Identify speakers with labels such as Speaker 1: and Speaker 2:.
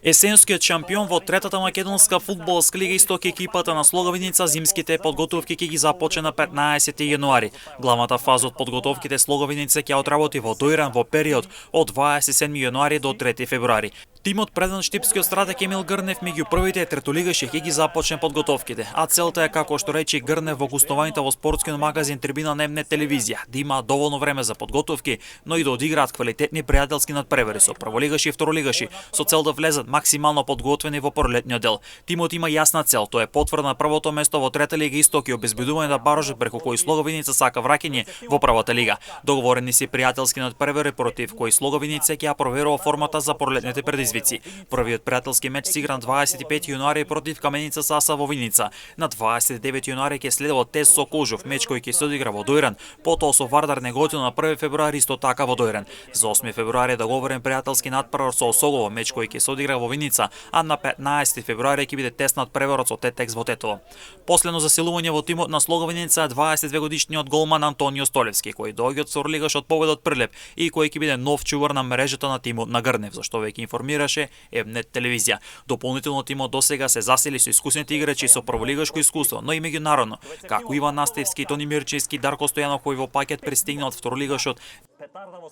Speaker 1: Есенскиот шампион во третата македонска фудбалска лига Исток екипата на Слоговиница зимските подготовки ќе ги започне на 15 јануари. Главната фаза од подготовките Слоговиница ќе отработи во Дојран во период од 27 јануари до 3 февруари. Тимот преден штипскиот стратег Емил Грнев меѓу првите третолигаши ќе ги започне подготовките, а целта е, како што рече Грнев во гостувањето во спортскиот магазин Трибина на МН телевизија, да има доволно време за подготовки, но и да одиграат квалитетни пријателски надпревари со прволигаши и второлигаши, со цел да влезат максимално подготвени во пролетниот дел. Тимот има јасна цел, тоа е потврда на првото место во трета лига Исток и обезбедување на барожот преку кој Слоговиница сака враќање во првата лига. Договорени се пријателски надпревари против кои Слоговиница ќе ја проверува формата за пролетните предизвици. Првиот пријателски меч се игран 25 јануари против Каменица Саса во Виница. На 29 јануари ќе следува Тес со Кожов, меч кој ќе се одигра во Дојран, потоа со Вардар Неготино на 1 февруари исто така во Дојран. За 8 февруари договорен пријателски надпревар со Осогово, меч кој ќе се одигра во Виница, а на 15 февруари ќе биде тест надпреварот со Тетекс во Тетово. Последно засилување во тимот на Слоговиница е 22 годишниот голман Антонио Столевски, кој доаѓа од второлигаш од Победот Прилеп и кој ќе биде нов чувар на мрежата на тимот на Грнев, зашто веќе информираше МН телевизија. Дополнително тимот досега се засили со искусните играчи со прволигашко искуство, но и меѓународно, како Иван Настевски, Тони Мирчевски, Дарко Стојанов кој во пакет пристигна од второлигашот